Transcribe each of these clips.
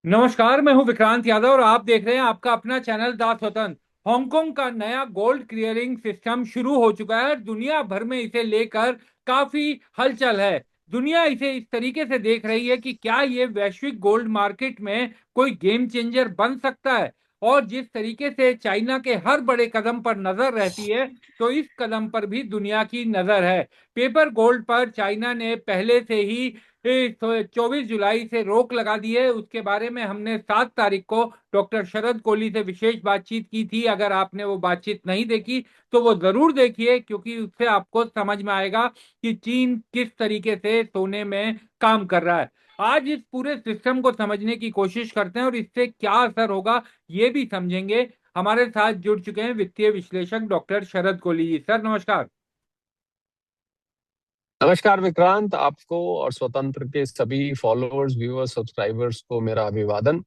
नमस्कार, मैं हूं विक्रांत यादव और आप देख रहे हैं आपका अपना चैनल दा स्वतंत्र। हांगकांग का नया गोल्ड क्लियरिंग सिस्टम शुरू हो चुका है। दुनिया भर में इसे लेकर काफी हलचल है। दुनिया इसे इस तरीके से देख रही है कि क्या ये वैश्विक गोल्ड मार्केट में कोई गेम चेंजर बन सकता है। और जिस तरीके से चाइना के हर बड़े कदम पर नजर रहती है, तो इस कदम पर भी दुनिया की नजर है। पेपर गोल्ड पर चाइना ने पहले से ही 24 जुलाई से रोक लगा दी है। उसके बारे में हमने 7 तारीख को डॉक्टर शरद कोहली से विशेष बातचीत की थी। अगर आपने वो बातचीत नहीं देखी तो वो जरूर देखिए, क्योंकि उससे आपको समझ में आएगा कि चीन किस तरीके से सोने में काम कर रहा है। आज इस पूरे सिस्टम को समझने की कोशिश करते हैं और इससे क्या असर होगा ये भी समझेंगे। हमारे साथ जुड़ चुके हैं वित्तीय विश्लेषक डॉक्टर शरद कोहली जी। सर नमस्कार। नमस्कार विक्रांत, आपको और स्वतंत्र के सभी फॉलोअर्स, व्यूअर्स, सब्सक्राइबर्स को मेरा अभिवादन।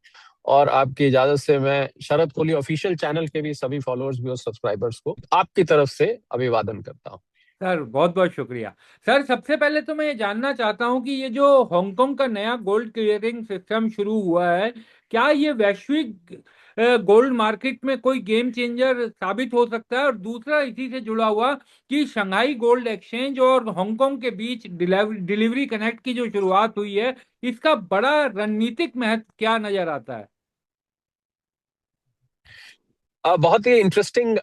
और आपकी इजाजत से मैं शरद कोहली ऑफिशियल चैनल के भी सभी फॉलोअर्स, व्यूअर्स, सब्सक्राइबर्स को आपकी तरफ से अभिवादन करता हूं। सर बहुत बहुत शुक्रिया। सर सबसे पहले तो मैं ये जानना चाहता हूँ कि ये जो हांगकांग का नया गोल्ड क्लियरिंग सिस्टम शुरू हुआ है, क्या ये वैश्विक गोल्ड मार्केट में कोई गेम चेंजर साबित हो सकता है। और दूसरा इसी से जुड़ा हुआ कि शंघाई गोल्ड एक्सचेंज और हांगकांग के बीच डिलीवरी कनेक्ट की जो शुरुआत हुई है, इसका बड़ा रणनीतिक महत्व क्या नजर आता है। बहुत ही इंटरेस्टिंग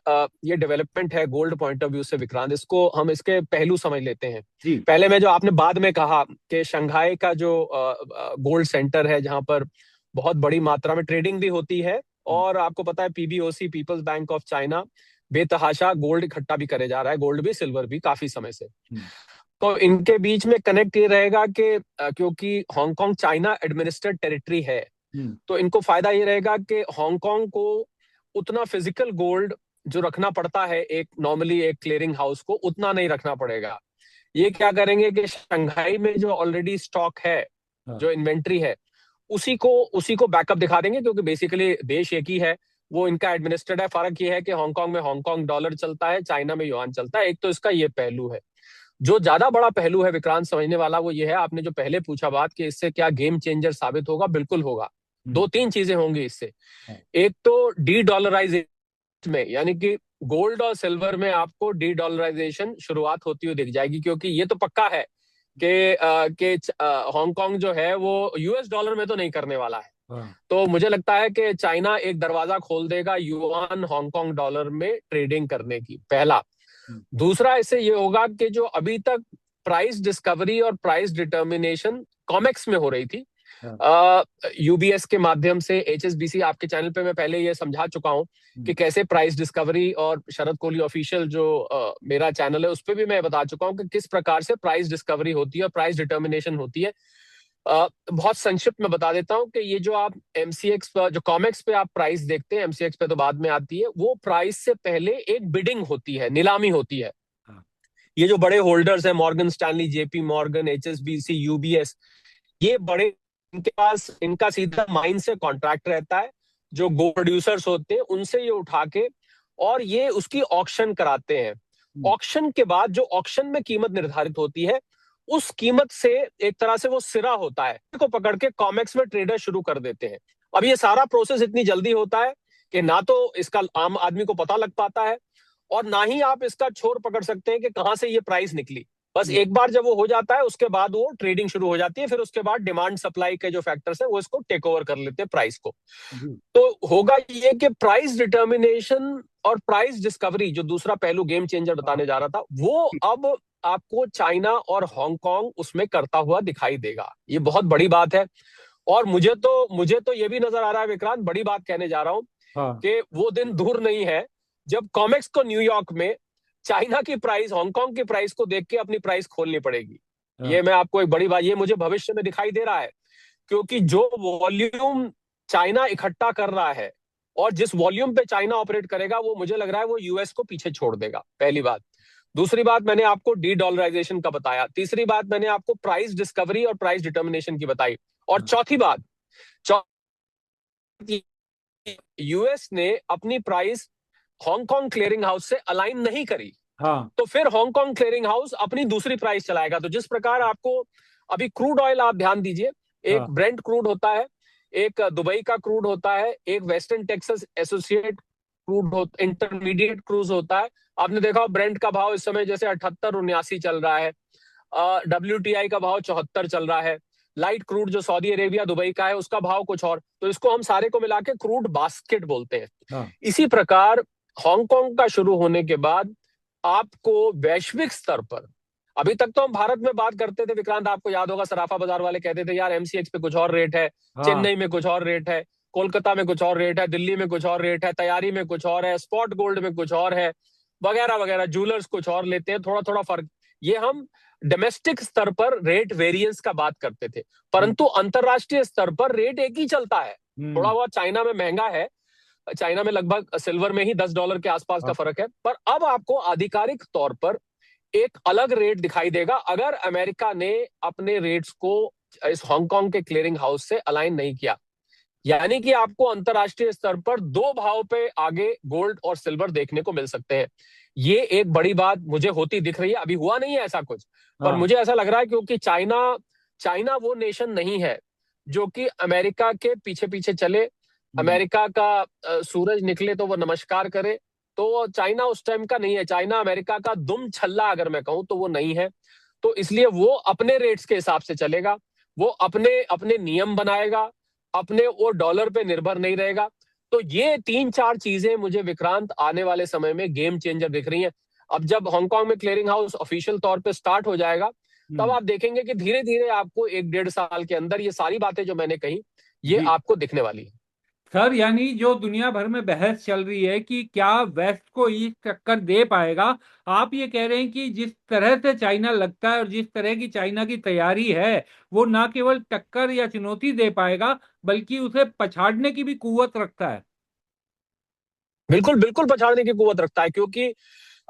ये डेवलपमेंट है गोल्ड पॉइंट ऑफ व्यू से विक्रांत। इसको हम इसके पहलू समझ लेते हैं। जी। पहले में जो आपने बाद में कहा कि शंघाई का जो गोल्ड सेंटर है, जहां पर बहुत बड़ी मात्रा में ट्रेडिंग भी होती है, और आपको पता है PBOC, peoples bank of China, बेतहाशा गोल्ड इकट्ठा भी करे जा रहा है, गोल्ड भी सिल्वर भी काफी समय से। हम्म। तो इनके बीच में कनेक्ट ये रहेगा कि क्योंकि हांगकांग चाइना एडमिनिस्ट्रेड टेरिटरी है, हम्म। तो इनको फायदा ये रहेगा कि हांगकांग को उतना फिजिकल गोल्ड जो रखना पड़ता है एक नॉर्मली एक क्लियरिंग हाउस को, उतना नहीं रखना पड़ेगा। ये क्या करेंगे कि शंघाई में जो ऑलरेडी स्टॉक है, हाँ। जो इन्वेंट्री है, उसी को बैकअप दिखा देंगे, क्योंकि बेसिकली देश एक ही है, वो इनका एडमिनिस्ट्रेड है। फर्क ये है कि हांगकांग में हांगकांग डॉलर चलता है, चाइना में युआन चलता है। एक तो इसका ये पहलू है। जो ज्यादा बड़ा पहलू है विक्रांत समझने वाला, वो ये है, आपने जो पहले पूछा बात कि इससे क्या गेम चेंजर साबित होगा, बिल्कुल होगा। हम्म। दो तीन चीजें होंगी इससे। हाँ। एक तो डी डॉलराइजेशन में, यानी कि गोल्ड और सिल्वर में आपको डी डॉलराइजेशन शुरुआत होती हुई दिख जाएगी, क्योंकि ये तो पक्का है कि हांगकांग जो है वो यूएस डॉलर में तो नहीं करने वाला है। हाँ। तो मुझे लगता है कि चाइना एक दरवाजा खोल देगा युआन हांगकांग डॉलर में ट्रेडिंग करने की, पहला। हम्म। दूसरा इससे ये होगा कि जो अभी तक प्राइस डिस्कवरी और प्राइस डिटर्मिनेशन कॉमेक्स में हो रही थी, हाँ। यूबीएस के माध्यम से, एचएसबीसी, आपके चैनल पे मैं पहले ये समझा चुका हूं हम्म। कि कैसे प्राइस डिस्कवरी, और शरद कोहली ऑफिशियल जो मेरा चैनल है उस पर भी मैं बता चुका हूं कि किस प्रकार से प्राइस डिस्कवरी होती है और प्राइस डिटर्मिनेशन होती है। बहुत संक्षिप्त में बता देता हूं कि ये जो आप एमसीएक्स पर, जो कॉमेक्स पे आप प्राइस देखते हैं, एमसीएक्स पे तो बाद में आती है, वो प्राइस से पहले एक बिडिंग होती है, नीलामी होती है। हाँ। ये जो बड़े होल्डर्स हैं, Morgan Stanley, JP Morgan, HSBC, UBS, ये बड़े, इनके पास इनका सीधा माइन से कॉन्ट्रैक्ट रहता है। जो गोल्ड प्रोड्यूसर्स होते हैं उनसे ये उठा के, और ये उसकी ऑक्शन कराते हैं। हम्म। ऑक्शन के बाद जो ऑक्शन में कीमत निर्धारित होती है, उस कीमत से एक तरह से वो सिरा होता है को पकड़ के कॉमेक्स में ट्रेडर शुरू कर देते हैं। अब ये सारा प्रोसेस इतनी जल्दी होता है कि ना तो इसका आम आदमी को पता लग पाता है, और ना ही आप इसका छोर पकड़ सकते हैं कि कहां से ये प्राइस निकली। बस हम्म। एक बार जब वो हो जाता है, उसके बाद वो ट्रेडिंग शुरू हो जाती है। फिर उसके बाद डिमांड सप्लाई के जो फैक्टर्स हैं वो इसको टेक ओवर कर लेते हैं, प्राइस को। जी। तो होगा ये कि प्राइस डिटर्मिनेशन और प्राइस डिस्कवरी, जो दूसरा पहलू गेम चेंजर हाँ। बताने जा रहा था, वो अब आपको चाइना और हांगकांग उसमें करता हुआ दिखाई देगा। ये बहुत बड़ी बात है। और मुझे तो ये भी नजर आ रहा है विक्रांत, बड़ी बात कहने जा रहा हूं, हाँ। कि वो दिन दूर नहीं है जब कॉमेक्स को न्यूयॉर्क में चाइना की प्राइस हांगकांग की प्राइस को देख के अपनी प्राइस खोलनी पड़ेगी। हाँ। ये मैं आपको एक बड़ी बात, ये मुझे भविष्य में दिखाई दे रहा है, क्योंकि जो वॉल्यूम चाइना इकट्ठा कर रहा है और जिस वॉल्यूम पे चाइना ऑपरेट करेगा, वो मुझे लग रहा है वो यूएस को पीछे छोड़ देगा, पहली बात। दूसरी बात मैंने आपको डी डॉलराइजेशन का बताया। तीसरी बात मैंने आपको प्राइस डिस्कवरी और प्राइस डिटर्मिनेशन की बताई। और हाँ। चौथी बात, यूएस ने अपनी प्राइस हांगकांग क्लियरिंग हाउस से अलाइन नहीं करी, हाँ। तो फिर हांगकांग क्लियरिंग हाउस अपनी दूसरी प्राइस चलाएगा। तो जिस प्रकार आपको अभी क्रूड ऑयल, आप ध्यान दीजिए, एक हाँ। ब्रेंट क्रूड होता है, एक दुबई का क्रूड होता है, एक वेस्टर्न टेक्सास एसोसिएट क्रूड हो, इंटरमीडिएट क्रूज होता है। आपने देखा ब्रेंट का भाव इस समय जैसे 78-79 चल रहा है, WTI का भाव 74 चल रहा है, लाइट क्रूड जो सऊदी अरेबिया दुबई का है उसका भाव कुछ और, तो इसको हम सारे को मिला के क्रूड बास्केट बोलते हैं। हाँ। इसी प्रकार हांगकांग का शुरू होने के बाद आपको वैश्विक स्तर पर, अभी तक तो हम भारत में बात करते थे विक्रांत, आपको याद होगा सराफा बाजार वाले कहते थे यार MCX पे कुछ और रेट है, हाँ। चेन्नई में कुछ और रेट है, कोलकाता में कुछ और रेट है, दिल्ली में कुछ और रेट है, तैयारी में कुछ और है, स्पॉट गोल्ड में कुछ और है, वगैरह वगैरह, ज्वेलर्स कुछ और लेते हैं, थोड़ा थोड़ा फर्क। ये हम डोमेस्टिक स्तर पर रेट वेरिएंस का बात करते थे, परंतु अंतरराष्ट्रीय स्तर पर रेट एक ही चलता है। थोड़ा बहुत चाइना में महंगा है, चाइना में लगभग सिल्वर में ही $10 के आसपास का हाँ। फर्क है, पर अब आपको आधिकारिक तौर पर एक अलग रेट दिखाई देगा अगर अमेरिका ने अपने रेट्स को इस हांगकांग के क्लियरिंग हाउस से अलाइन नहीं किया। यानी कि आपको अंतरराष्ट्रीय स्तर पर दो भाव पे आगे गोल्ड और सिल्वर देखने को मिल सकते हैं। ये एक बड़ी बात मुझे होती दिख रही है, अभी हुआ नहीं है ऐसा कुछ, पर हाँ। मुझे ऐसा लग रहा है क्योंकि चाइना चाइना वो नेशन नहीं है जो कि अमेरिका के पीछे पीछे चले, अमेरिका का सूरज निकले तो वो नमस्कार करे, तो चाइना उस टाइम का नहीं है। चाइना अमेरिका का दुम छल्ला अगर मैं कहूं तो वो नहीं है, तो इसलिए वो अपने रेट्स के हिसाब से चलेगा, वो अपने अपने नियम बनाएगा, अपने वो डॉलर पे निर्भर नहीं रहेगा। तो ये तीन चार चीजें मुझे विक्रांत आने वाले समय में गेम चेंजर दिख रही हैं। अब जब हांगकांग में क्लियरिंग हाउस ऑफिशियल तौर पे स्टार्ट हो जाएगा, तब आप देखेंगे कि धीरे धीरे आपको 1-1.5 साल के अंदर ये सारी बातें जो मैंने कही ये जी आपको दिखने वाली है। सर, यानी जो दुनिया भर में बहस चल रही है कि क्या वेस्ट को ईस्ट टक्कर दे पाएगा, आप ये कह रहे हैं कि जिस तरह से चाइना लगता है और जिस तरह की चाइना की तैयारी है, वो ना केवल टक्कर या चुनौती दे पाएगा बल्कि उसे पछाड़ने की भी कुवत रखता है। बिल्कुल बिल्कुल पछाड़ने की कुवत रखता है, क्योंकि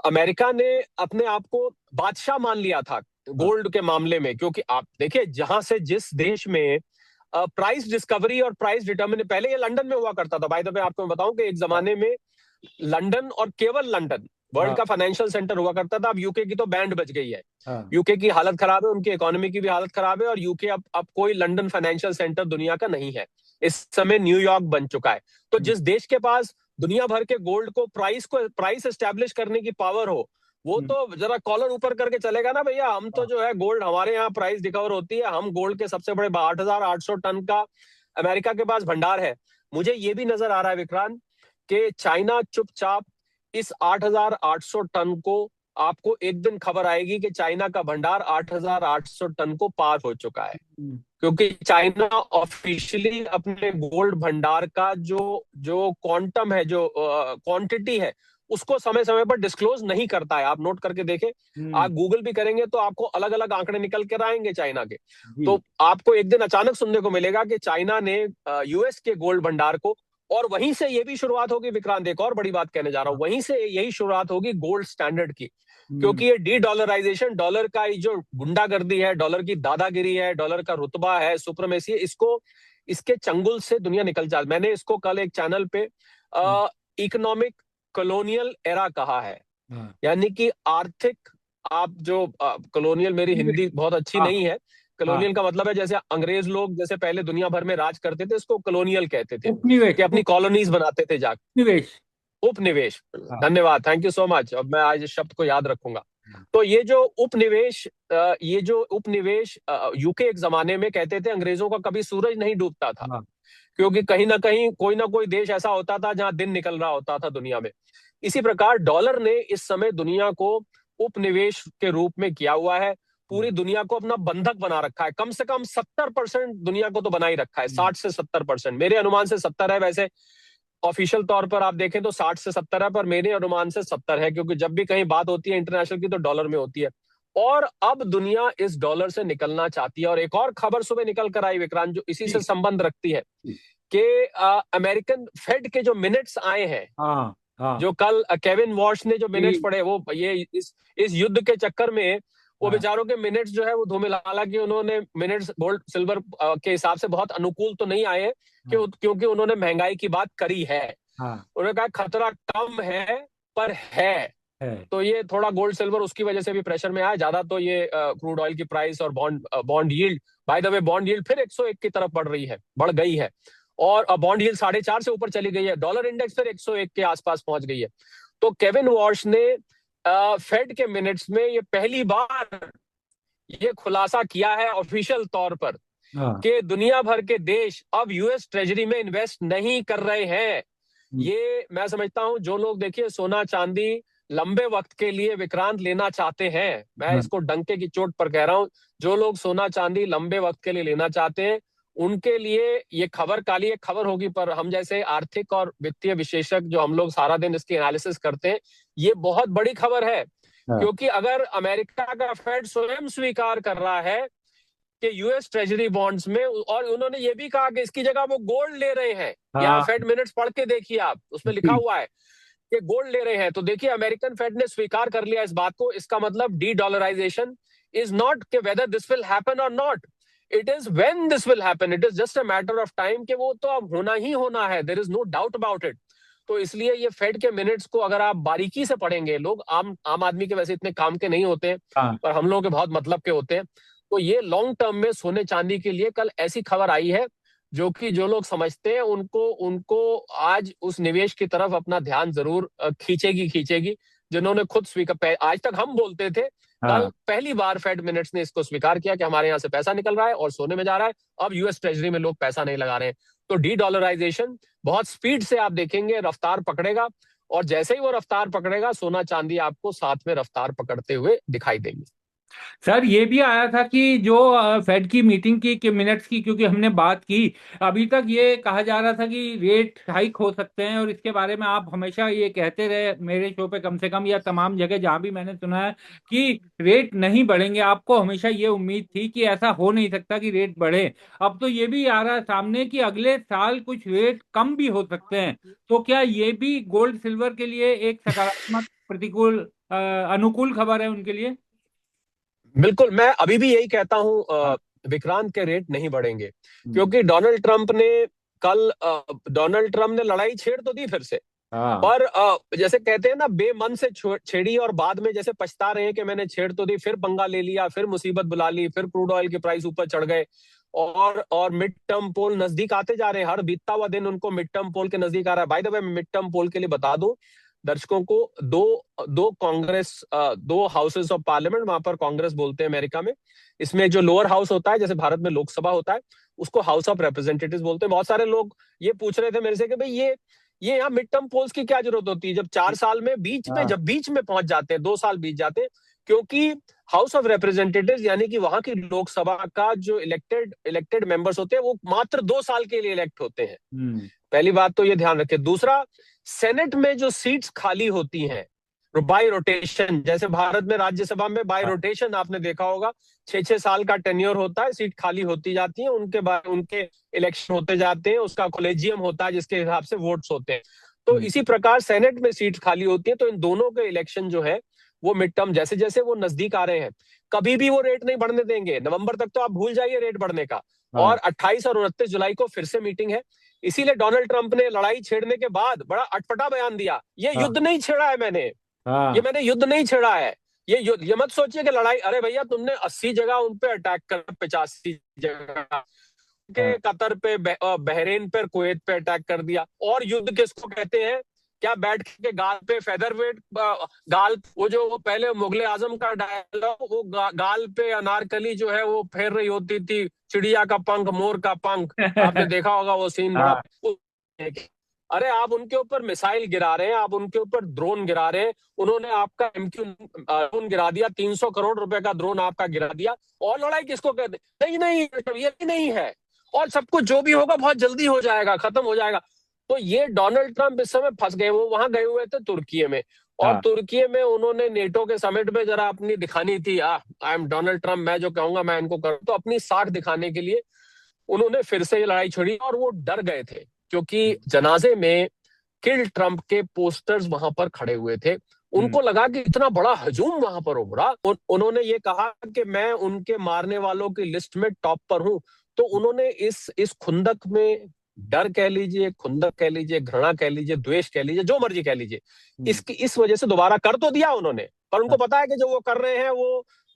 अमेरिका ने अपने आप को बादशाह मान लिया था हाँ। गोल्ड के मामले में। क्योंकि आप देखिए जहां से जिस देश में प्राइस डिस्कवरी और प्राइस डिटर्मिन, पहले ये लंदन में हुआ करता था। बाय द वे आपको मैं बताऊं कि एक हाँ। जमाने में लंदन और केवल लंदन वर्ल्ड हाँ। का फाइनेंशियल सेंटर हुआ करता था। अब यूके की तो बैंड बज गई है, हाँ। यूके की हालत खराब है, उनकी इकोनॉमी की भी हालत खराब है, और यूके अब कोई लंदन फाइनेंशियल सेंटर दुनिया का नहीं है, इस समय न्यूयॉर्क बन चुका है। तो हम्म। जिस देश के पास दुनिया भर के गोल्ड को प्राइस एस्टेब्लिश करने की पावर हो, वो हम्म। तो जरा कॉलर ऊपर करके चलेगा ना भैया, हम तो हाँ। जो है गोल्ड हमारे यहाँ प्राइस डिकवर होती है, हम गोल्ड के सबसे बड़े 8,800 टन का अमेरिका के पास भंडार है। मुझे ये भी नजर आ रहा है विक्रांत कि चाइना चुपचाप इस 8,800 टन को, आपको एक दिन खबर आएगी कि चाइना का भंडार 8,800 टन को पार हो चुका है। हम्म। क्योंकि चाइना ऑफिशियली अपने गोल्ड भंडार का जो जो क्वांटम है, जो क्वांटिटी है, उसको समय समय पर डिस्क्लोज नहीं करता है। आप नोट करके देखें, हम्म। आप गूगल भी करेंगे तो आपको अलग अलग आंकड़े निकल कर आएंगे चाइना के। जी। तो आपको एक दिन अचानक सुनने को मिलेगा कि चाइना ने यूएस के गोल्ड भंडार को, और वहीं से ये भी शुरुआत होगी विक्रांत, एक और बड़ी बात कहने जा रहा हूं, हाँ। वहीं से यही शुरुआत होगी गोल्ड स्टैंडर्ड की। हम्म। क्योंकि ये डी डॉलराइजेशन, डॉलर का ये जो गुंडागर्दी है, डॉलर की दादागिरी है, डॉलर का रुतबा है, सुप्रीमेसी है, इसको, इसके चंगुल से दुनिया निकल जाए। मैंने इसको कल एक चैनल पे हम्म। इकोनॉमिक कॉलोनियल एरा कहा है। हाँ। यानी कि आर्थिक, आप जो कॉलोनियल, मेरी हिंदी बहुत अच्छी हाँ। नहीं है, हाँ। कॉलोनियल का मतलब है जैसे अंग्रेज लोग जैसे पहले दुनिया भर में राज करते थे, इसको कॉलोनियल कहते थे, उपनिवेश। कि अपनी कॉलोनीज बनाते थे जाकर। उपनिवेश। उपनिवेश, हाँ। धन्यवाद, थैंक यू सो मच, अब मैं आज इस शब्द को याद रखूंगा। तो ये जो उपनिवेश यूके एक जमाने में कहते थे अंग्रेजों का कभी सूरज नहीं डूबता था, हाँ। क्योंकि कहीं ना कोई देश ऐसा होता था जहां दिन निकल रहा होता था दुनिया में। इसी प्रकार डॉलर ने इस समय दुनिया को उपनिवेश के रूप में किया हुआ है, पूरी दुनिया को अपना बंधक बना रखा है। कम से कम 70% दुनिया को तो बना ही रखा है, 60 से 70%, मेरे अनुमान से 70 है, वैसे ऑफिशियल तौर पर आप देखें तो 60 से 70 है, पर मेरे अनुमान से 70 है, क्योंकि जब भी कहीं बात होती है इंटरनेशनल की तो डॉलर में होती है। और अब दुनिया इस डॉलर से निकलना चाहती है। और एक और खबर सुबह निकल कर आई विक्रांत, जो इसी से जी। संबंध रखती है, कि अमेरिकन फेड के जो मिनट्स आए हैं, हाँ। हाँ। जो कल केविन वॉश ने जो मिनट्स जी। पढ़े, वो ये इस युद्ध के चक्कर में वो हाँ। बेचारों के मिनट्स जो है वो धूमिल, हालांकि उन्होंने मिनट्स गोल्ड सिल्वर के हिसाब से बहुत अनुकूल तो नहीं आए, हाँ। क्योंकि उन्होंने महंगाई की बात करी है। हाँ। उन्होंने कहा खतरा कम है पर है। है। तो ये थोड़ा गोल्ड सिल्वर उसकी वजह से भी प्रेशर में आया ज्यादा। तो ये क्रूड ऑयल की प्राइस और bond bond yield, bye the way bond yield फिर 101 की तरफ बढ़ गई है। और बॉन्ड यील्ड 4.5 से ऊपर चली गई है। डॉलर इंडेक्स फिर 101 के आसपास पहुंच गई है। तो केविन वॉश ने फेड के मिनट्स में ये पहली बार ये खुलासा किया है ऑफिशियल तौर पर हाँ। कि दुनिया भर के देश अब यूएस ट्रेजरी में इन्वेस्ट नहीं कर रहे हैं। ये मैं समझता हूं जो लोग देखिए सोना चांदी लंबे वक्त के लिए विक्रांत लेना चाहते हैं, मैं हाँ। इसको डंके की चोट पर कह रहा हूं, जो लोग सोना चांदी लंबे वक्त के लिए लेना चाहते हैं उनके लिए ये खबर काली एक खबर होगी। पर हम जैसे आर्थिक और वित्तीय विशेषज्ञ जो हम लोग सारा दिन इसकी एनालिसिस करते हैं, ये बहुत बड़ी खबर है। हाँ। क्योंकि अगर अमेरिका का फेड स्वयं स्वीकार कर रहा है कि यूएस ट्रेजरी बॉन्ड्स में, और उन्होंने ये भी कहा कि इसकी जगह वो गोल्ड ले रहे हैं, यहाँ हाँ। फेड मिनट्स पढ़ के देखिए आप, उसमें लिखा जी। हुआ है कि गोल्ड ले रहे हैं। तो देखिए अमेरिकन फेड ने स्वीकार कर लिया इस बात को। इसका मतलब डी डॉलराइजेशन इज नॉट कि वेदर दिस विल हैपन और नॉट, it is when this will happen, it is just a matter of time कि वो तो अब होना ही होना है, there is no doubt about it. तो इसलिए ये फेड के मिनट्स को अगर आप बारीकी से पढ़ेंगे, लोग आम आम आदमी के वैसे इतने काम के नहीं होते हैं हाँ। पर हम लोगों के बहुत मतलब के होते हैं, तो ये लॉन्ग टर्म में सोने चांदी के लिए कल ऐसी खबर आई है जो कि जो लोग समझते हैं उनको उनको आज उस निवेश की तरफ अपना ध्यान जरूर खींचेगी। जिन्होंने खुद स्वीकार, आज तक हम बोलते थे, कल हाँ। पहली बार फेड मिनट्स ने इसको स्वीकार किया कि हमारे यहाँ से पैसा निकल रहा है और सोने में जा रहा है। अब यूएस ट्रेजरी में लोग पैसा नहीं लगा रहे हैं। तो डी डॉलराइजेशन बहुत स्पीड से आप देखेंगे रफ्तार पकड़ेगा, और जैसे ही वो रफ्तार पकड़ेगा सोना चांदी आपको साथ में रफ्तार पकड़ते हुए दिखाई देंगे। सर ये भी आया था कि जो फेड की मीटिंग की कि मिनट्स की, क्योंकि हमने बात की, अभी तक ये कहा जा रहा था कि रेट हाइक हो सकते हैं, और इसके बारे में आप हमेशा ये कहते रहे मेरे शो पे कम से कम, या तमाम जगह जहां भी मैंने सुना है कि रेट नहीं बढ़ेंगे। आपको हमेशा ये उम्मीद थी कि ऐसा हो नहीं सकता कि रेट बढ़े। अब तो ये भी आ रहा है सामने कि अगले साल कुछ रेट कम भी हो सकते हैं। तो क्या ये भी गोल्ड सिल्वर के लिए एक सकारात्मक, प्रतिकूल, अनुकूल खबर है उनके लिए? बिल्कुल, मैं अभी भी यही कहता हूं, हाँ। विक्रांत के रेट नहीं बढ़ेंगे। हम्म। क्योंकि डोनाल्ड ट्रंप ने लड़ाई छेड़ तो दी फिर से, हाँ। पर जैसे कहते हैं ना, बेमन से छेड़ी और बाद में जैसे पछता रहे हैं कि मैंने छेड़ तो दी, फिर पंगा ले लिया, फिर मुसीबत बुला ली, फिर क्रूड ऑयल के प्राइस ऊपर चढ़ गए। और मिड टर्म पोल नजदीक आते जा रहे हैं, हर बीतता हुआ दिन उनको मिड टर्म पोल के नजदीक आ रहा है। By the way, mid term poll के लिए बता दूं दर्शकों को, दो दो कांग्रेस, दो हाउसेस ऑफ पार्लियामेंट, वहां पर कांग्रेस बोलते हैं अमेरिका में। इसमें जो लोअर हाउस होता है, जैसे भारत में लोकसभा होता है, उसको हाउस ऑफ रिप्रेजेंटेटिव्स बोलते हैं। बहुत सारे लोग ये पूछ रहे थे मेरे से कि भाई ये यहाँ मिड टर्म पोल्स की क्या जरूरत होती है, जब 4 साल में हाँ। जब बीच में पहुंच जाते हैं, 2 साल बीत जाते हैं। क्योंकि हाउस ऑफ रिप्रेजेंटेटिव्स यानी कि वहां की लोकसभा का जो इलेक्टेड मेंबर्स होते हैं वो मात्र 2 साल के लिए इलेक्ट होते हैं। हम्म। पहली बात तो ये ध्यान रखें। दूसरा, सेनेट में जो सीट्स खाली होती हैं बाय रोटेशन, जैसे भारत में राज्यसभा में बाय हाँ। रोटेशन आपने देखा होगा, 6-6 साल का टेन्योर होता है, सीट खाली होती जाती है, उनके बाद उनके इलेक्शन होते जाते हैं, उसका कॉलेजियम होता है जिसके हिसाब से वोट्स होते हैं। तो हम्म। इसी प्रकार सेनेट में सीट खाली होती है। तो इन दोनों के इलेक्शन जो है वो मिड टर्म जैसे जैसे वो नजदीक आ रहे हैं, कभी भी वो रेट नहीं बढ़ने देंगे। नवंबर तक तो आप भूल जाइए रेट बढ़ने का। हाँ। और 28 और 29 जुलाई को फिर से मीटिंग है। इसीलिए डोनाल्ड ट्रंप ने लड़ाई छेड़ने के बाद बड़ा अटपटा बयान दिया, ये हाँ। युद्ध नहीं छेड़ा है मैंने, ये हाँ। मैंने युद्ध नहीं छेड़ा है। ये मत सोचिए कि लड़ाई, अरे भैया तुमने 80 जगह उन पे अटैक कर, 85 जगह के हाँ। कतर पे, बहरीन पे, कुवैत पे अटैक कर दिया। और युद्ध किसको कहते हैं? क्या बैठ के गाल पे फेदर वेट, गाल, वो जो वो पहले मुगले आजम का डायलॉग, वो गाल पे अनारकली जो है वो फेर रही होती थी, चिड़िया का पंख, मोर का पंख, आपने देखा होगा वो सीन बड़ा। हाँ। अरे आप उनके ऊपर मिसाइल गिरा रहे हैं, आप उनके ऊपर ड्रोन गिरा रहे हैं। उन्होंने आपका MQ ड्रोन गिरा दिया, 300 करोड़ रुपए का ड्रोन आपका गिरा दिया। और लड़ाई किसको कहते? नहीं नहीं, ये नहीं है। और सब कुछ जो भी होगा बहुत जल्दी हो जाएगा, खत्म हो जाएगा। तो ये डोनाल्ड ट्रंप इस समय फंस गए। वो वहां गए हुए थे तुर्की में, और हाँ। तुर्की में उन्होंने नेटो के समिट में जरा अपनी दिखानी थी, आई एम डोनाल्ड ट्रंप, मैं जो कहूंगा मैं इनको करूँ, तो अपनी साख दिखाने के लिए उन्होंने फिर से ये लड़ाई छेड़ी। और वो डर गए थे क्योंकि जनाजे में किल ट्रंप के पोस्टर्स वहां पर खड़े हुए थे। हम्म। उनको लगा कि इतना बड़ा हजूम वहां पर उभरा। उन्होंने ये कहा कि मैं उनके मारने वालों की लिस्ट में टॉप पर हूं। तो उन्होंने इस खुंदक में डर कह लीजिए, खुंदक कह लीजिए, घृणा कह लीजिए, द्वेष कह लीजिए, जो मर्जी कह लीजिए, हम्म। इसकी इस वजह से दोबारा कर तो दिया उन्होंने, पर उनको हाँ। पता है कि जो वो कर रहे हैं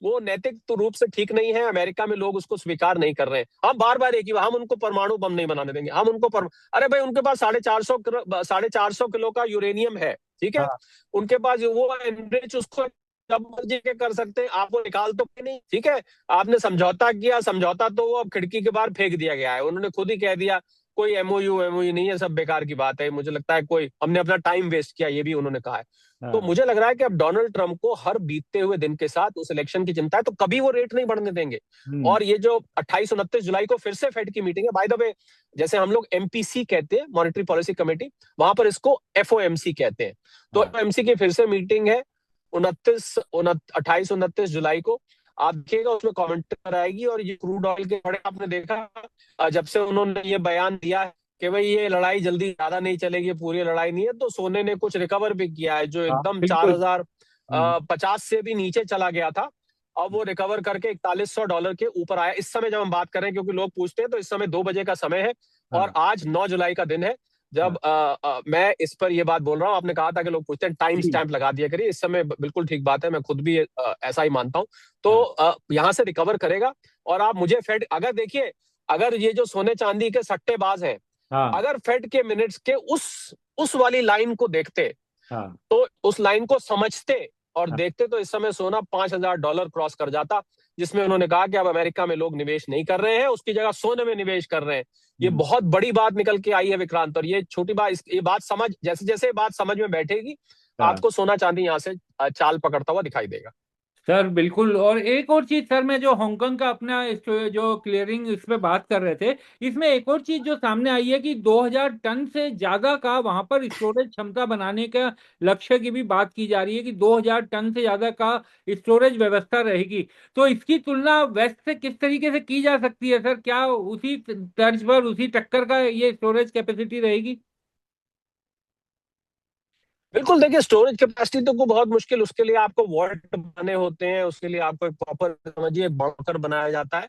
वो नैतिक तो रूप से ठीक नहीं है। अमेरिका में लोग उसको स्वीकार नहीं कर रहे हैं। हम बार बार एक ही, हम उनको परमाणु बम नहीं बनाने देंगे, हम उनको अरे भाई, उनके पास 450 किलो का यूरेनियम है, ठीक है। हाँ। उनके पास वो एनरिच उसको जब मर्जी के कर सकते हैं, आप वो निकाल तो के नहीं, ठीक है। आपने समझौता किया, समझौता तो वो अब खिड़की के बाहर फेंक दिया गया है, उन्होंने खुद ही कह दिया कोई एमओयू एमओयू नहीं है, सब बेकार की बात है। मुझे लगता है कोई हमने अपना टाइम वेस्ट किया, ये भी उन्होंने कहा है। तो हाँ। मुझे लग रहा है कि अब डोनाल्ड ट्रंप को हर बीतते हुए दिन के साथ उस इलेक्शन की चिंता है, तो कभी वो रेट नहीं बढ़ने देंगे। हम्म। और ये जो 28-29 जुलाई को फिर से फेड की मीटिंग है, बाय द वे, जैसे हम लोग एमपीसी कहते हैं, मॉनेटरी पॉलिसी कमेटी, वहां पर इसको एफओएमसी कहते हैं। तो हाँ। एफओएमसी की फिर से मीटिंग है 28-29 जुलाई को। आप देखिएगा उसमें कमेंट आएगी। और ये क्रूड ऑयल के बड़े, आपने देखा जब से उन्होंने ये बयान दिया है कि भाई ये लड़ाई जल्दी ज्यादा नहीं चलेगी, पूरी लड़ाई नहीं है, तो सोने ने कुछ रिकवर भी किया है, जो हाँ। एकदम चार बिल्कुल। हजार हम्म। 50 से भी नीचे चला गया था। अब वो रिकवर करके $4100 के ऊपर आया इस समय जब हम बात कर रहे हैं, क्योंकि लोग पूछते हैं, तो इस समय 2 बजे का समय है। और हाँ। आज 9 जुलाई का दिन है, हाँ। जब मैं इस पर ये बात बोल रहा हूँ। आपने कहा था कि लोग पूछते हैं, टाइम जी। स्टैंप लगा दिया करिए, इस समय बिल्कुल ठीक बात है, मैं खुद भी ऐसा ही मानता हूँ। हाँ। तो यहाँ से रिकवर करेगा। और आप मुझे फेड, अगर देखिए, अगर ये जो सोने चांदी के सट्टेबाज हैं, हाँ। अगर फेड के मिनट्स के उस वाली लाइन को देखते, हाँ। तो उस लाइन को समझते और हाँ। देखते, तो इस समय सोना $5000 क्रॉस कर जाता, जिसमें उन्होंने कहा कि अब अमेरिका में लोग निवेश नहीं कर रहे हैं, उसकी जगह सोने में निवेश कर रहे हैं। ये हम्म। बहुत बड़ी बात निकल के आई है विक्रांत। और ये छोटी बात, ये बात समझ, जैसे जैसे बात समझ में बैठेगी, हाँ। आपको सोना चांदी यहां से चाल पकड़ता हुआ दिखाई देगा। सर बिल्कुल। और एक और चीज सर, मैं जो हांगकांग का अपना जो क्लियरिंग इस पे बात कर रहे थे, इसमें एक और चीज जो सामने आई है कि 2000 टन से ज्यादा का वहां पर स्टोरेज क्षमता बनाने का लक्ष्य की भी बात की जा रही है कि 2000 टन से ज्यादा का स्टोरेज व्यवस्था रहेगी। तो इसकी तुलना वेस्ट से किस तरीके से की जा सकती है सर? क्या उसी तर्ज पर, उसी टक्कर का ये स्टोरेज कैपेसिटी रहेगी? बिल्कुल, देखिए, स्टोरेज कैपेसिटी तो को बहुत मुश्किल, उसके लिए आपको वॉल्ट बने होते हैं, उसके लिए आपको एक प्रॉपर, समझिए, बंकर बनाया जाता है।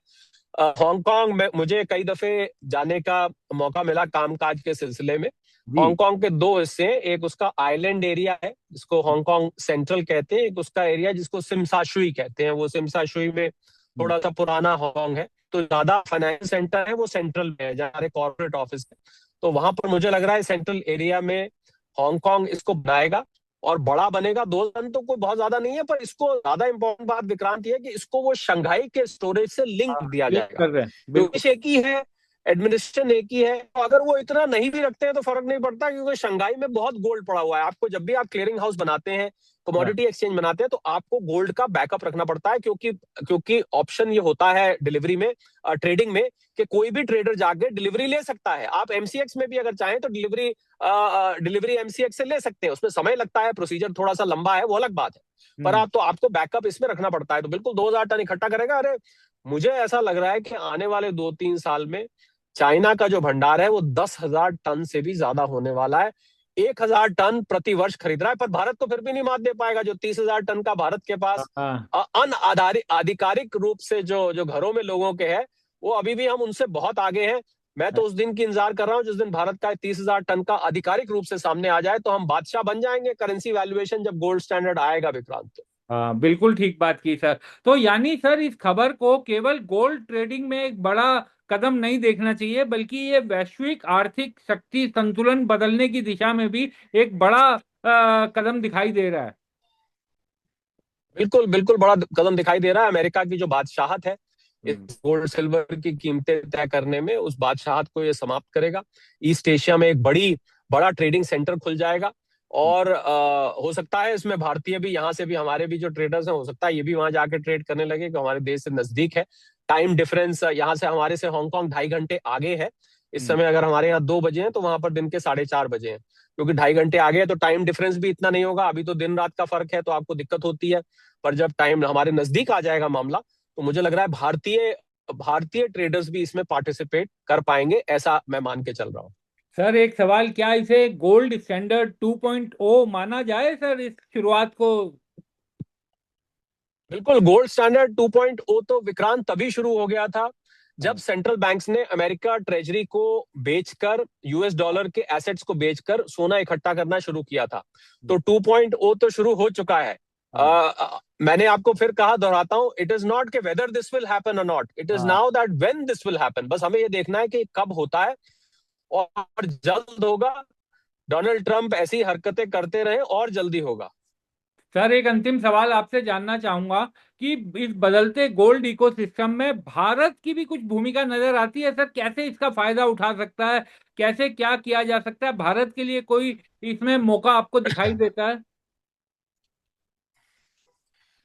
हांगकांग में मुझे कई दफे जाने का मौका मिला कामकाज के सिलसिले में। जी। हांगकांग के दो हिस्से हैं, एक उसका आइलैंड एरिया है जिसको हांगकांग सेंट्रल कहते हैं, एक उसका एरिया जिसको सिमसाशुई कहते हैं। वो सिमसाशुई में हम्म। थोड़ा सा पुराना हांगकांग है, तो ज्यादा फाइनेंस सेंटर है वो सेंट्रल में है, जहाँ हमारे कॉर्पोरेट ऑफिस है। तो वहां पर मुझे लग रहा है सेंट्रल एरिया में हांगकांग इसको बनाएगा, और बड़ा बनेगा। 2 टन तो कोई बहुत ज्यादा नहीं है, पर इसको ज्यादा इंपॉर्टेंट बात विक्रांत ये है कि इसको वो शंघाई के स्टोरेज से लिंक हाँ। दिया क्लिक जाएगा। कर रहे हैं, बिल्कुल। क्योंकि एक ही है, एडमिनिस्ट्रेशन एक ही है, तो अगर वो इतना नहीं भी रखते हैं तो फर्क नहीं पड़ता, क्योंकि शंघाई में बहुत गोल्ड पड़ा हुआ है। आपको जब भी आप क्लियरिंग हाउस बनाते हैं, हाँ। कमोडिटी एक्सचेंज बनाते हैं, तो आपको गोल्ड का बैकअप रखना पड़ता है, क्योंकि क्योंकि ऑप्शन ये होता है डिलीवरी में, ट्रेडिंग में, कि कोई भी ट्रेडर जाके डिलीवरी ले सकता है। आप एमसीएक्स में भी अगर चाहें तो डिलीवरी एमसीएक्स से ले सकते हैं, उसमें समय लगता है, प्रोसीजर थोड़ा सा लंबा है, वो अलग बात है। पर हम्म। आप तो आपको बैकअप इसमें रखना पड़ता है। तो बिल्कुल 2000 टन इकट्ठा करेगा। अरे, मुझे ऐसा लग रहा है कि आने वाले 2-3 साल में चाइना का जो भंडार है वो 10,000 टन से भी ज्यादा होने वाला है। 1,000 टन प्रति वर्ष खरीद रहा है, पर भारत तो फिर भी नहीं मात दे पाएगा। जो 30,000 टन का भारत के पास हाँ। अनआधारित आधिकारिक रूप से जो जो घरों में लोगों के है, वो अभी भी हम उनसे बहुत आगे हैं। मैं तो उस दिन की इंतजार कर रहा हूं जिस दिन भारत का 30,000 टन का आधिकारिक रूप से सामने आ जाए, तो हम बादशाह बन जाएंगे। करेंसी वैल्यूएशन जब गोल्ड स्टैंडर्ड आएगा विक्रांत। हाँ, बिल्कुल ठीक बात की सर। तो यानी सर, इस खबर को केवल गोल्ड ट्रेडिंग में एक बड़ा कदम नहीं देखना चाहिए, बल्कि ये वैश्विक आर्थिक शक्ति संतुलन बदलने की दिशा में भी एक बड़ा कदम दिखाई दे रहा है। बिल्कुल बिल्कुल, बड़ा कदम दिखाई दे रहा है। अमेरिका की जो बादशाहत है इस हम्म। गोल्ड सिल्वर की कीमतें तय करने में, उस बादशाहत को ये समाप्त करेगा। ईस्ट एशिया में एक बड़ा ट्रेडिंग सेंटर खुल जाएगा। और हो सकता है इसमें भारतीय भी, यहाँ से भी, हमारे भी जो ट्रेडर्स हैं, हो सकता है ये भी वहां जाके ट्रेड करने लगे, कि हमारे देश से नजदीक है। टाइम डिफरेंस यहाँ से, हमारे से हांगकांग 2.5 घंटे आगे है। इस हम्म। समय अगर हमारे यहाँ 2 बजे हैं, तो वहां पर दिन के 4:30 बजे हैं। क्योंकि 2.5 घंटे आगे है, तो टाइम डिफरेंस भी इतना नहीं होगा। अभी तो दिन रात का फर्क है, तो आपको दिक्कत होती है। पर जब टाइम हमारे नजदीक आ जाएगा मामला, तो मुझे लग रहा है भारतीय भारतीय ट्रेडर्स भी इसमें पार्टिसिपेट कर पाएंगे, ऐसा मैं मान के चल रहा हूँ। सर एक सवाल, क्या इसे गोल्ड स्टैंडर्ड 2.0 माना जाए सर, इस शुरुआत को? बिल्कुल, गोल्ड स्टैंडर्ड 2.0 तो विक्रांत तभी शुरू हो गया था जब सेंट्रल बैंक्स ने अमेरिका ट्रेजरी को बेचकर, यूएस डॉलर के एसेट्स को बेचकर सोना इकट्ठा करना शुरू किया था। तो 2.0 तो शुरू हो चुका है। मैंने आपको फिर कहा, दोहराता हूं, इट इज नॉट कि वेदर दिस विल हैपन और नॉट, it is now that when this will happen. बस हमें ये देखना है कि कब होता है, और जल्द होगा। डोनाल्ड ट्रंप ऐसी हरकतें करते रहे और जल्दी होगा। सर, एक अंतिम सवाल आपसे जानना चाहूंगा कि इस बदलते गोल्ड इकोसिस्टम में भारत की भी कुछ भूमिका नजर आती है सर? कैसे इसका फायदा उठा सकता है? कैसे क्या किया जा सकता है? भारत के लिए कोई इसमें मौका आपको दिखाई देता है?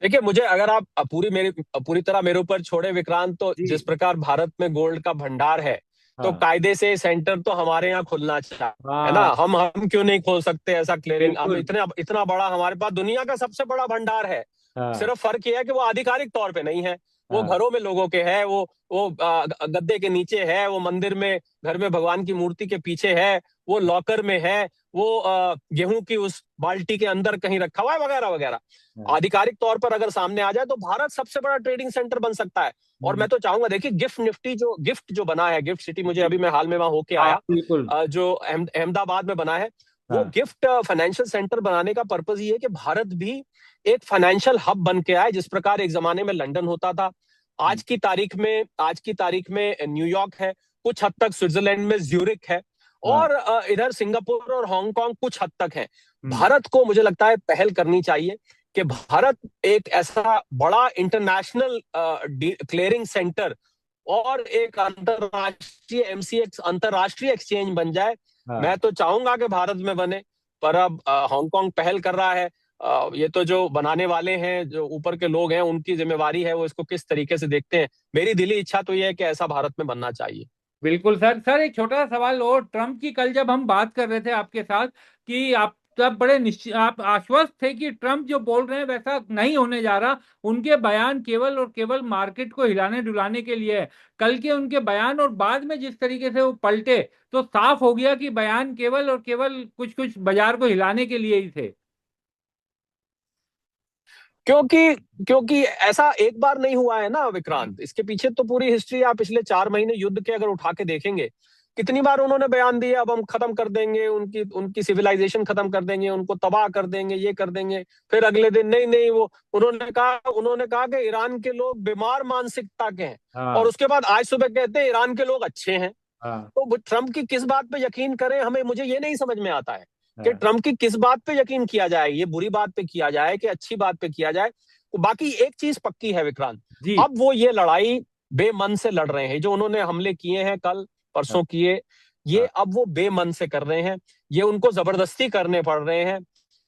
देखिए, मुझे अगर आप पूरी तरह मेरे ऊपर छोड़े विक्रांत, तो जिस जी। प्रकार भारत में गोल्ड का भंडार है, तो हाँ। कायदे से सेंटर तो हमारे यहाँ खुलना चाहिए, है ना। हाँ। हम क्यों नहीं खोल सकते ऐसा क्लियरिंग? हम बिल्कुल। इतना इतना बड़ा, हमारे पास दुनिया का सबसे बड़ा भंडार है। हाँ। सिर्फ फर्क ये है कि वो आधिकारिक तौर पे नहीं है, वो हाँ। घरों में लोगों के है, वो गद्दे के नीचे है, वो मंदिर में, घर में भगवान की मूर्ति के पीछे है, वो लॉकर में है, वो गेहूं की उस बाल्टी के अंदर कहीं रखा हुआ है, वगैरह वगैरह। हाँ। आधिकारिक तौर पर अगर सामने आ जाए तो भारत सबसे बड़ा ट्रेडिंग सेंटर बन सकता है। और हम्म। मैं तो चाहूंगा, देखिए, गिफ्ट जो बना है, गिफ्ट सिटी, मुझे जी। अभी मैं हाल में वहां होके हाँ, आया, बिल्कुल। जो अहमदाबाद में बना है। वो हाँ। गिफ्ट फाइनेंशियल सेंटर बनाने का पर्पज ये है कि भारत भी एक फाइनेंशियल हब बन के आए, जिस प्रकार एक जमाने में लंदन होता था। हम्म। आज की तारीख में न्यूयॉर्क है, कुछ हद तक स्विट्जरलैंड में ज्यूरिक है, हाँ। और इधर सिंगापुर और हांगकांग कुछ हद तक है। हम्म। भारत को, मुझे लगता है, पहल करनी चाहिए कि भारत एक ऐसा बड़ा इंटरनेशनल क्लियरिंग सेंटर और एक अंतरराष्ट्रीय एमसीएक्स, अंतरराष्ट्रीय एक्सचेंज बन जाए। हाँ। मैं तो चाहूंगा कि भारत में बने, पर अब हांगकांग पहल कर रहा है। ये तो जो बनाने वाले हैं, जो ऊपर के लोग हैं, उनकी जिम्मेवारी है, वो इसको किस तरीके से देखते हैं। मेरी दिली इच्छा तो ये है कि ऐसा भारत में बनना चाहिए। बिल्कुल सर। सर, एक छोटा सा सवाल और, ट्रम्प की कल जब हम बात कर रहे थे आपके साथ कि आप तब बड़े निश्चित, आप आश्वस्त थे कि ट्रम्प जो बोल रहे हैं वैसा नहीं होने जा रहा, उनके बयान केवल और केवल मार्केट को हिलाने डुलाने के लिए है। कल के उनके बयान और बाद में जिस तरीके से वो पलटे, तो साफ हो गया कि बयान केवल और केवल कुछ कुछ बाजार को हिलाने के लिए ही थे। क्योंकि क्योंकि ऐसा एक बार नहीं हुआ है ना विक्रांत, इसके पीछे तो पूरी हिस्ट्री, आप पिछले 4 महीने युद्ध के अगर उठा के देखेंगे, कितनी बार उन्होंने बयान दिया, अब हम खत्म कर देंगे, उनकी उनकी सिविलाइजेशन खत्म कर देंगे, उनको तबाह कर देंगे, ये कर देंगे। फिर अगले दिन, नहीं नहीं, वो उन्होंने कहा कि ईरान के लोग बीमार मानसिकता के हैं, और हाँ। उसके बाद आज सुबह कहते हैं ईरान के लोग अच्छे हैं। हाँ। तो वो ट्रम्प की किस बात पे यकीन करें, हमें मुझे ये नहीं समझ में आता है कि हाँ। ट्रम्प की किस बात पे यकीन किया जाए, ये बुरी बात पे किया जाए कि अच्छी बात पे किया जाए। तो बाकी एक चीज पक्की है विक्रांत, जी। अब वो ये लड़ाई बेमन से लड़ रहे हैं, जो उन्होंने हमले किए हैं कल हाँ। परसों किए, ये हाँ। अब वो बेमन से कर रहे हैं, ये उनको जबरदस्ती करने पड़ रहे हैं।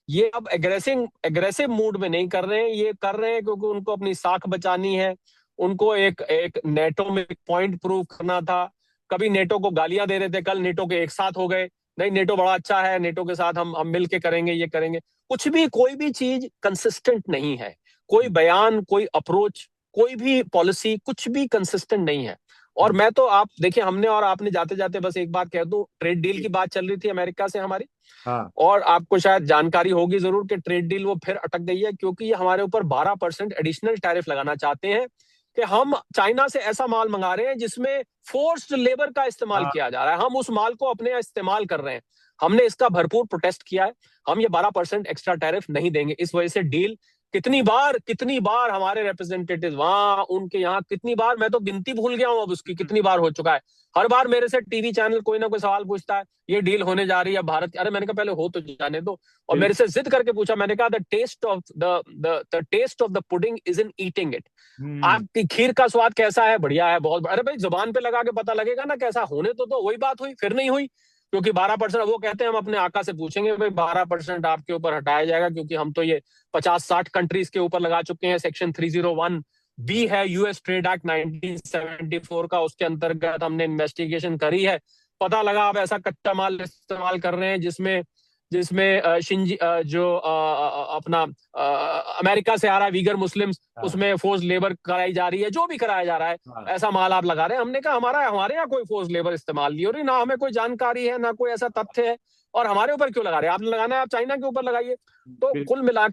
ये अब एग्रेसिव एग्रेसिव मूड में नहीं कर रहे हैं, ये कर रहे हैं क्योंकि उनको अपनी साख बचानी है। उनको एक एक नेटो में पॉइंट प्रूव करना था। कभी नेटो को गालियां दे रहे थे, कल नेटो के एक साथ हो गए, नहीं नेटो बड़ा अच्छा है, नेटो के साथ हम मिल के करेंगे, ये करेंगे। कुछ भी, कोई भी चीज कंसिस्टेंट नहीं है, कोई बयान, कोई अप्रोच, कोई भी पॉलिसी, कुछ भी कंसिस्टेंट नहीं है। और मैं तो, आप देखिए, हमने और आपने जाते जाते बस एक बात कह दूं, ट्रेड डील की बात चल रही थी अमेरिका से हमारी, हाँ। और आपको शायद जानकारी होगी जरूर कि ट्रेड डील वो फिर अटक गई है, क्योंकि ये हमारे ऊपर 12% एडिशनल टैरिफ लगाना चाहते हैं कि हम चाइना से ऐसा माल मंगा रहे हैं जिसमें फोर्स्ड लेबर का इस्तेमाल हाँ। किया जा रहा है, हम उस माल को अपने यहाँ इस्तेमाल कर रहे हैं। हमने इसका भरपूर प्रोटेस्ट किया है, हम ये 12% एक्स्ट्रा टैरिफ नहीं देंगे। इस वजह से डील, कितनी बार हमारे रिप्रेजेंटेटिव वहां, उनके यहाँ, कितनी बार, मैं तो गिनती भूल गया हूं अब उसकी, कितनी बार हो चुका है। हर बार मेरे से टीवी चैनल कोई ना कोई सवाल पूछता है, ये डील होने जा रही है भारत की। अरे मैंने कहा पहले हो तो जाने दो। और मेरे बिल्कुल। से जिद करके पूछा, मैंने कहा the test of the pudding is in eating it. Hmm. आपकी खीर का स्वाद कैसा है? बढ़िया है, बहुत। अरे भाई, जुबान पे लगा के पता लगेगा ना कैसा। होने तो वही बात हुई, फिर नहीं हुई, क्योंकि 12%, वो कहते हैं हम अपने आका से पूछेंगे भाई 12% आपके ऊपर हटाया जाएगा, क्योंकि हम तो ये 50-60 कंट्रीज के ऊपर लगा चुके हैं। सेक्शन 301 बी है यूएस ट्रेड एक्ट 1974 का, उसके अंतर्गत हमने इन्वेस्टिगेशन करी है। पता लगा आप ऐसा कच्चा माल इस्तेमाल कर रहे हैं जिसमें जिसमें जो अपना अमेरिका से आ रहा है वीगर मुस्लिम्स, हाँ। उसमें फोर्स लेबर कराई जा रही है, जो भी कराया जा रहा है, हाँ। ऐसा माल आप लगा रहे हैं। हमने कहा हमारे यहाँ कोई फोर्स लेबर इस्तेमाल नहीं हो रही, ना हमें कोई जानकारी है, ना कोई ऐसा तथ्य है, और हमारे ऊपर क्यों लगा रहे हैं? आपने लगाना है, आप चाइना के ऊपर लगाइए। तो कुल मिला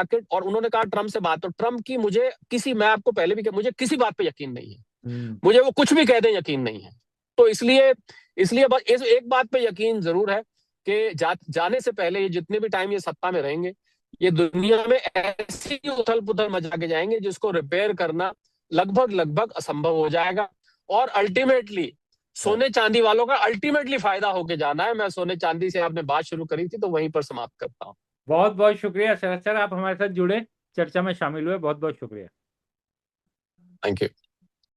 के, और उन्होंने कहा ट्रम्प से बात, तो ट्रम्प की, मुझे किसी, मैं आपको पहले भी कहा, मुझे किसी बात पे यकीन नहीं है। मुझे वो कुछ भी कह दें यकीन नहीं है। तो इसलिए इसलिए बस एक बात पे यकीन जरूर है कि जाने से पहले ये जितने भी टाइम ये सत्ता में रहेंगे, ये दुनिया में ऐसी उथल पुथल मचा के जाएंगे जिसको रिपेयर करना लगभग लगभग असंभव हो जाएगा। और अल्टीमेटली सोने चांदी वालों का अल्टीमेटली फायदा होके जाना है। मैं सोने चांदी से आपने बात शुरू करी थी तो वहीं पर समाप्त करता हूँ। बहुत बहुत शुक्रिया शरद सर, आप हमारे साथ जुड़े, चर्चा में शामिल हुए, बहुत बहुत शुक्रिया। Thank you.